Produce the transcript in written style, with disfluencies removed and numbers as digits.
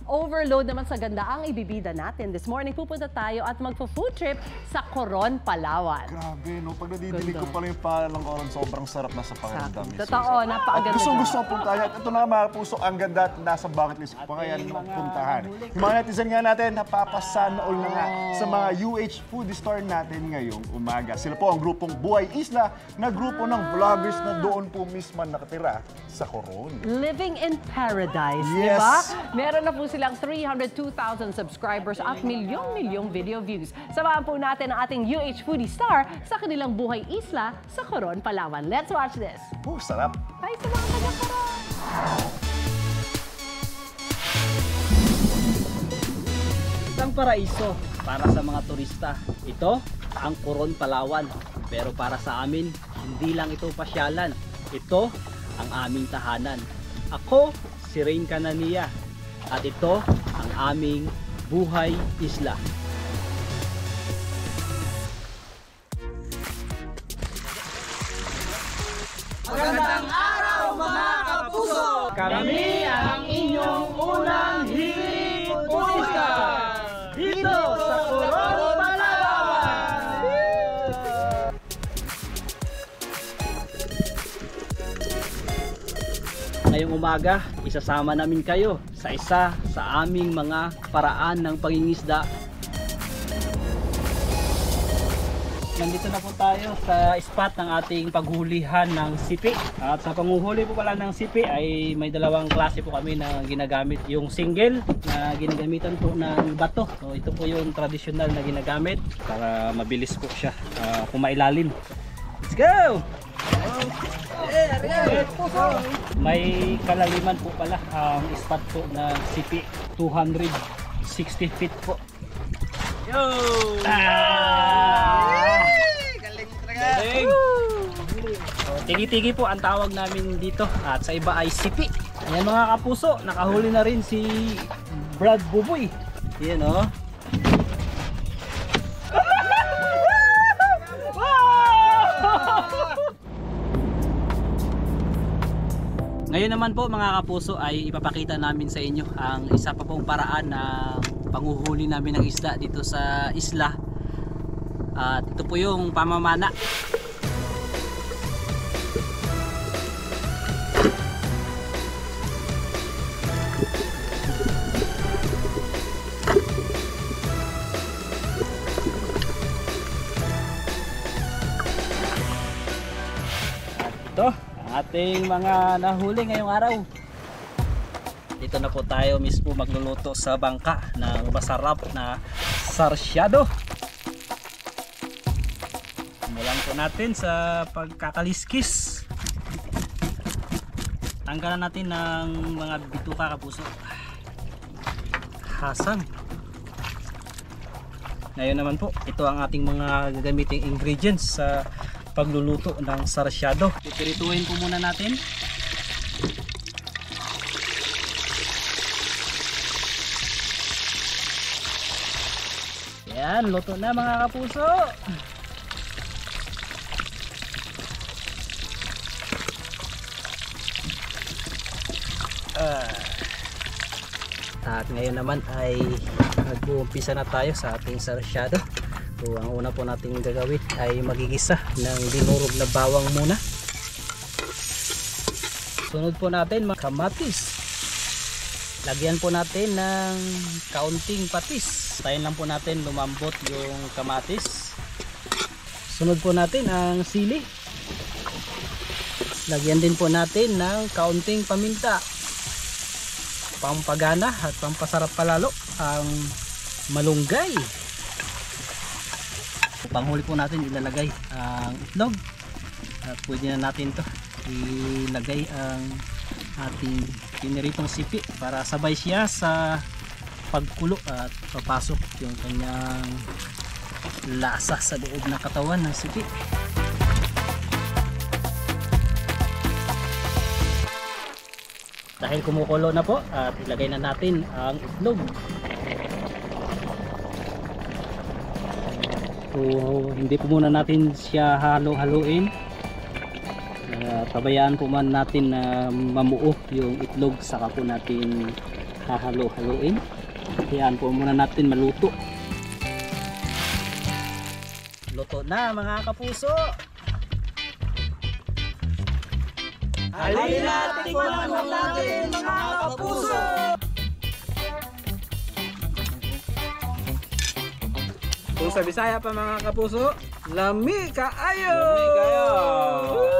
Overload naman sa ganda ang ibibida natin. This morning, pupunta tayo at magpo-food trip sa Coron, Palawan. Grabe, no? Pag nadidilig ko pala yung palang Coron, sobrang sarap na sa pakiramdam. Totoo, napakaganda. At gusto ang puntahan. Ito na mga puso, ang ganda at nasa bucket list ko pa kaya puntahan. Yung mga netizen nga natin, napapasana all na nga sa mga UH food store natin ngayong umaga. Sila po ang grupong Buhay Isla na grupo ng vloggers na doon po mismo nakatira sa Coron. Living in paradise, Yes. diba? Meron na po silang 302,000 subscribers at milyong-milyong video views. Samahan po natin ang ating UH Foodie Star sa kanilang Buhay Isla sa Coron, Palawan. Let's watch this. Sarap. Ay, sa mga taga-Coron! Isang paraiso para sa mga turista. Ito ang Coron, Palawan. Pero para sa amin, hindi lang ito pasyalan. Ito ang aming tahanan. Ako, si Rain Canania. At ito ang aming Buhay Isla. Magandang araw mga kapuso! Kami ang inyong unang hilig turista dito sa Coron, Palawan! Ngayong umaga, isasama namin kayo sa isa sa aming mga paraan ng pangingisda. Nandito na po tayo sa spot ng ating paghulihan ng sipi. At sa panguhuli po pala ng sipi ay may dalawang klase po kami na ginagamit. Yung single na ginagamitan po ng bato. So ito po yung traditional na ginagamit para mabilis po siya kumailalim. Let's go! May kalaliman po pala ang spot po ng sipi. 260 feet po. Yo! Galing! Tigi-tigi po ang tawag namin dito at sa iba ay sipi. Ayan mga kapuso, nakahuli na rin si Brad Buboy. Ayan o. Ngayon naman po mga kapuso ay ipapakita namin sa inyo ang isa pa pong paraan ng panguhuli namin ng isda dito sa isla. At ito po yung pamamana. At ito ating mga nahuli ngayong araw. Dito na po tayo mismo magluluto sa bangka ng masarap na sarsyado. Simulan po natin sa pagkakaliskis. Tanggalan natin ng mga bituka kapuso. Hasang. Ngayon naman po, ito ang ating mga gagamiting ingredients sa pagluluto ng sarsyado. Pipirituhin po muna natin. Yan, luto na mga kapuso. At ngayon naman ay nag-uumpisa na tayo sa ating sarsyado. So ang una po nating gagawin ay magigisa ng dinurog na bawang muna. Sunod po natin mga kamatis. Lagyan po natin ng kaunting patis. Tayin lang po natin lumambot yung kamatis. Sunod po natin ang sili. Lagyan din po natin ng kaunting paminta. Pampagana at pampasarap palalo ang malunggay. Panghuli po natin ilalagay ang itlog at pwede na natin to ilagay ang ating piniritong sipi para sabay siya sa pagkulo at papasok yung kanyang lasa sa loob ng katawan ng sipi. Dahil kumukulo na po at ilagay na natin ang itlog. So, hindi po muna natin siya halo-haluin. Pabayaan po man natin na mamuo yung itlog, saka po natin hahalo-haluin. Hayaan po muna natin maluto. Luto na mga kapuso. Halina, tikman natin mga kapuso. Kung sa Bisaya pa mga kapuso, lami kaayo! Lami kayo!